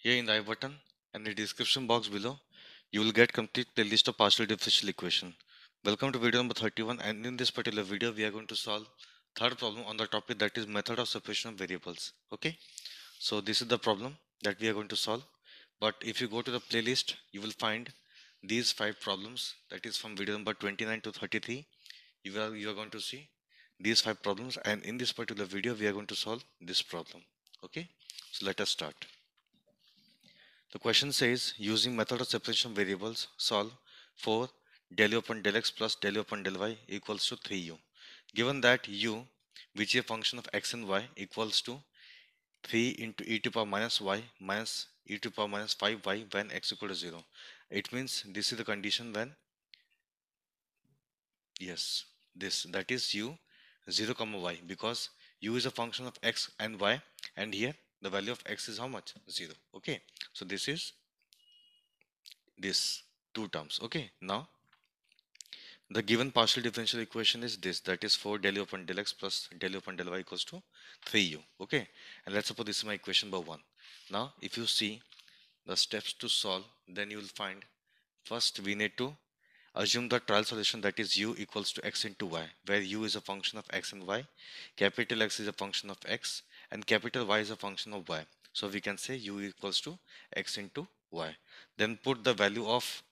Here in the I button and the description box below, you will get complete playlist of partial differential equation. Welcome to video number 31, and in this particular video we are going to solve third problem on the topic, that is method of separation of variables. Okay, so this is the problem that we are going to solve. But if you go to the playlist, you will find these 5 problems, that is from video number 29 to 33. You are going to see these 5 problems, and in this particular video we are going to solve this problem. Okay, so let us start. The question says, using method of separation of variables, solve for del u upon del x plus del u upon del y equals to 3u. Given that u, which is a function of x and y, equals to 3 into e to power minus y minus e to power minus 5y when x equal to 0. It means this is the condition when, yes, this, that is u 0 comma y, because u is a function of x and y, and here the value of x is how much? 0. Okay, so this is this two terms. Okay, now the given partial differential equation is this, that is 4 del u upon del x plus del u upon del y equals to 3u. Okay, and let's suppose this is my equation number 1. Now if you see the steps to solve, then you will find, first we need to assume the trial solution, that is u equals to x into y, where u is a function of x and y, capital X is a function of x, and capital Y is a function of y. So we can say u equals to x into y. Then put the value of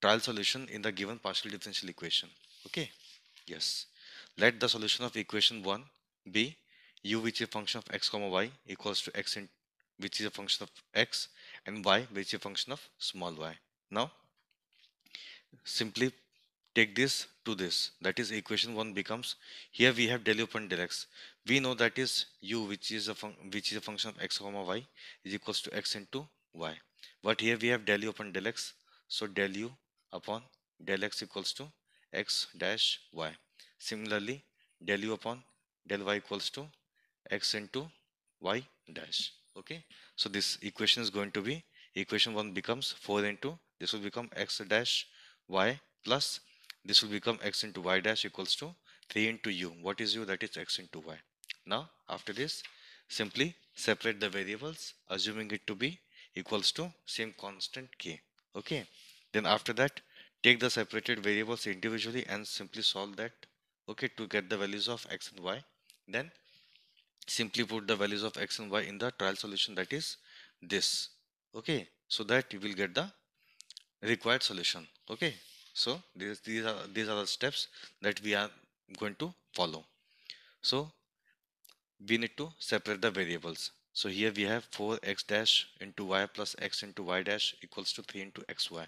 trial solution in the given partial differential equation. Okay, yes. Let the solution of equation 1 be u, which is a function of x comma y, equals to x in, which is a function of x, and y, which is a function of small y. Now simply take this to this, that is equation 1 becomes, here we have del u upon del x. We know that is u, which is a function of x comma y, is equals to x into y. But here we have del u upon del x, so del u upon del x equals to x dash y. Similarly, del u upon del y equals to x into y dash. Okay, so this equation is going to be, equation 1 becomes 4 into, this will become x dash y plus, this will become x into y dash equals to 3 into u. What is u? That is x into y. Now after this, simply separate the variables, assuming it to be equals to same constant k. Okay, then after that, take the separated variables individually and simply solve that. Okay, to get the values of x and y. Then simply put the values of x and y in the trial solution, that is this. Okay, so that you will get the required solution. Okay, so these are the steps that we are going to follow. So we need to separate the variables. So here we have 4x dash into y plus x into y dash equals to 3 into xy.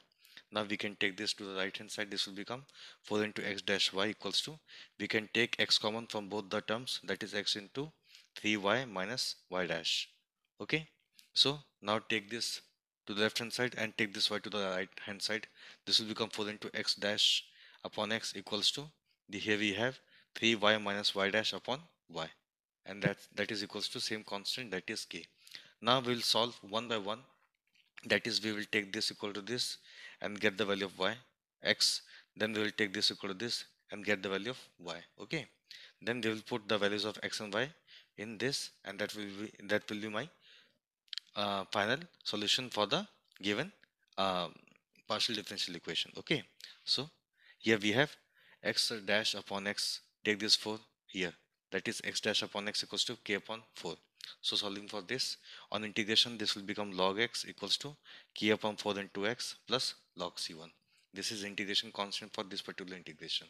Now we can take this to the right hand side, this will become 4 into x dash y equals to, we can take x common from both the terms, that is x into 3y minus y dash. Okay, so now take this to the left hand side and take this y to the right hand side. This will become 4 into x dash upon x equals to, here we have 3y minus y dash upon y, and that is equals to same constant, that is k. Now we will solve one by one, that is we will take this equal to this and get the value of y x, then we will take this equal to this and get the value of y. Okay, then we will put the values of x and y in this, and that will be my final solution for the given uh, partial differential equation. Okay, so here we have x dash upon x, take this 4 here, that is x dash upon x equals to k upon 4. So solving for this, on integration, this will become log x equals to k upon 4 into x plus log c1. This is integration constant for this particular integration.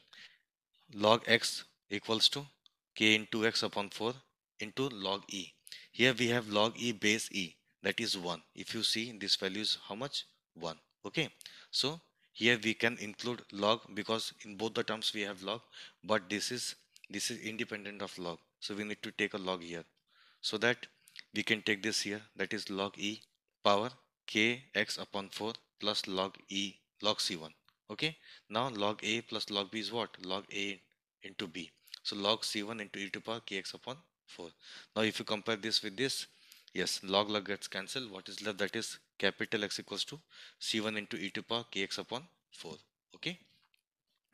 Log x equals to k into x upon 4 into log e. Here we have log e base e, that is 1. If you see, this value is how much? 1. Okay, so here we can include log, because in both the terms we have log, but this is independent of log, so we need to take a log here, so that we can take this here, that is log e power k x upon 4 plus log e log c1. Okay, now log a plus log b is what? Log a into b. So log c1 into e to power kx upon 4. Now if you compare this with this, yes, log gets cancelled. What is left? That is capital X equals to c1 into e to power kx upon 4. Okay,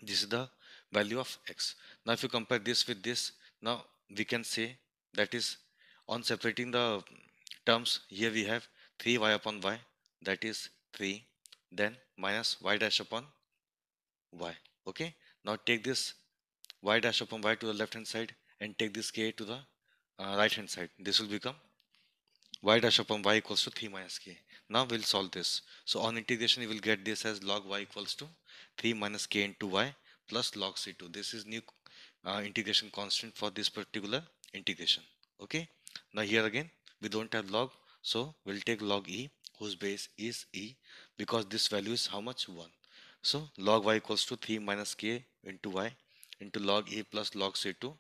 this is the value of x. Now if you compare this with this, now we can say, that is, on separating the terms, here we have 3y upon y, that is 3, then minus y dash upon y. Okay, now take this y dash upon y to the left hand side and take this k to the right hand side. This will become y dash upon y equals to 3 minus k. Now we'll solve this. So on integration you will get this as log y equals to 3 minus k into y plus log c2. This is new integration constant for this particular integration. Okay, now here again we don't have log, so we'll take log e whose base is e, because this value is how much, 1. So log y equals to 3 minus k into y into log e plus log c2.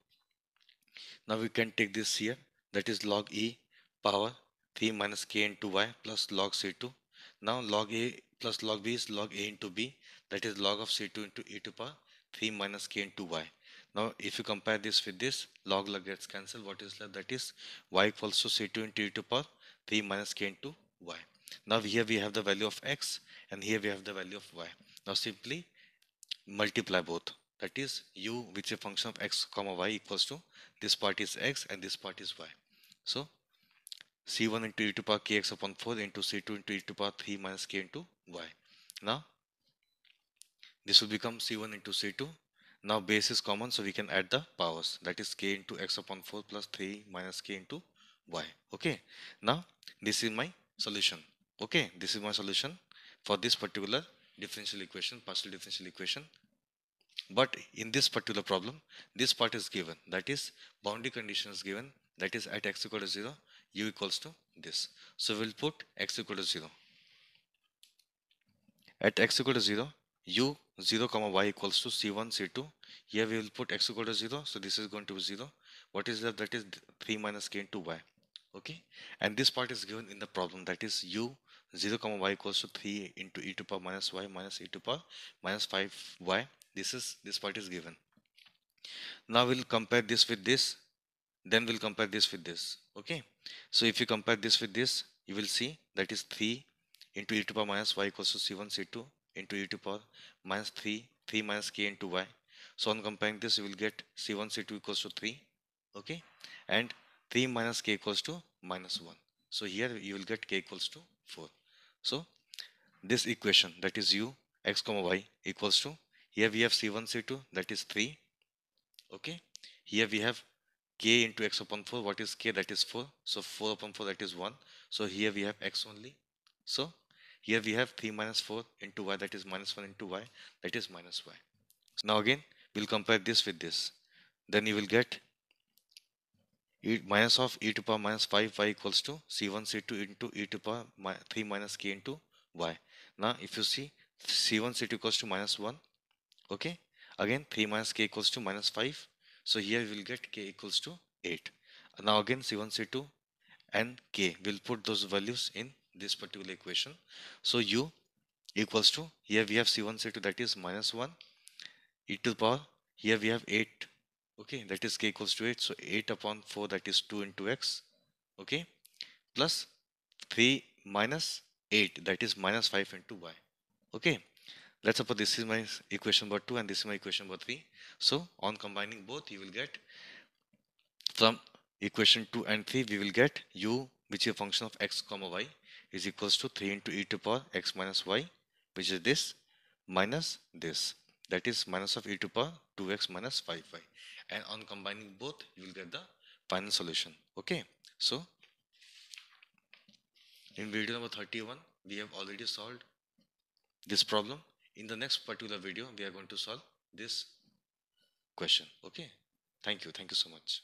Now we can take this here, that is log e power 3 minus k into y plus log c2. Now log a plus log b is log a into b, that is log of c2 into e to power 3 minus k into y. Now if you compare this with this, log gets cancelled. What is left? That is y equals to c2 into e to power 3 minus k into y. Now here we have the value of x and here we have the value of y. Now simply multiply both, that is u, which is a function of x comma y, equals to this part is x and this part is y. So c1 into e to power kx upon 4 into c2 into e to power 3 minus k into y. Now this will become c1 into c2. Now base is common, so we can add the powers, that is k into x upon 4 plus 3 minus k into y. Okay, now this is my solution. Okay, this is my solution for this particular differential equation, partial differential equation. But in this particular problem, this part is given, that is boundary condition is given, that is at x equal to 0, u equals to this. So we'll put x equal to 0. At x equal to 0, u 0 comma y equals to c1 c2. Here we will put x equal to 0, so this is going to be 0. What is that? That is 3 minus k into y. Okay, and this part is given in the problem, that is u 0 comma y equals to 3 into e to power minus y minus e to power minus 5y. This part is given. Now we'll compare this with this, then we'll compare this with this. Okay, so if you compare this with this, you will see that is 3 into e to power minus y equals to c1 c2 into e to power minus 3 minus k into y. So on comparing this, you will get c1 c2 equals to 3. Okay, and 3 minus k equals to minus 1. So here you will get k equals to 4. So this equation, that is u x comma y equals to, here we have c1 c2, that is 3. Okay, here we have k into x upon 4. What is k? That is 4. So 4 upon 4, that is 1. So here we have x only. So here we have 3 minus 4 into y, that is minus 1 into y, that is minus y. So now again we'll compare this with this. Then you will get minus of e to power minus 5y equals to c1 c2 into e to power 3 minus k into y. Now if you see, c1 c2 equals to minus 1. Okay, again 3 minus k equals to minus 5. So here we will get k equals to 8. Now again c1 c2 and k, will put those values in this particular equation. So u equals to, here we have c1 c2, that is minus 1 e to the power, here we have 8. Okay, that is k equals to 8. So 8 upon 4, that is 2 into x. Okay, plus 3 minus 8, that is minus 5 into y. Okay, let's suppose this is my equation number 2 and this is my equation number 3. So on combining both, you will get, from equation 2 and 3, we will get u, which is a function of x comma y, is equals to 3 into e to power x minus y, which is this, minus this, that is minus of e to power 2x minus 5y. And on combining both, you will get the final solution. Okay, so in video number 31, we have already solved this problem. In the next particular video, we are going to solve this question. Okay, thank you so much.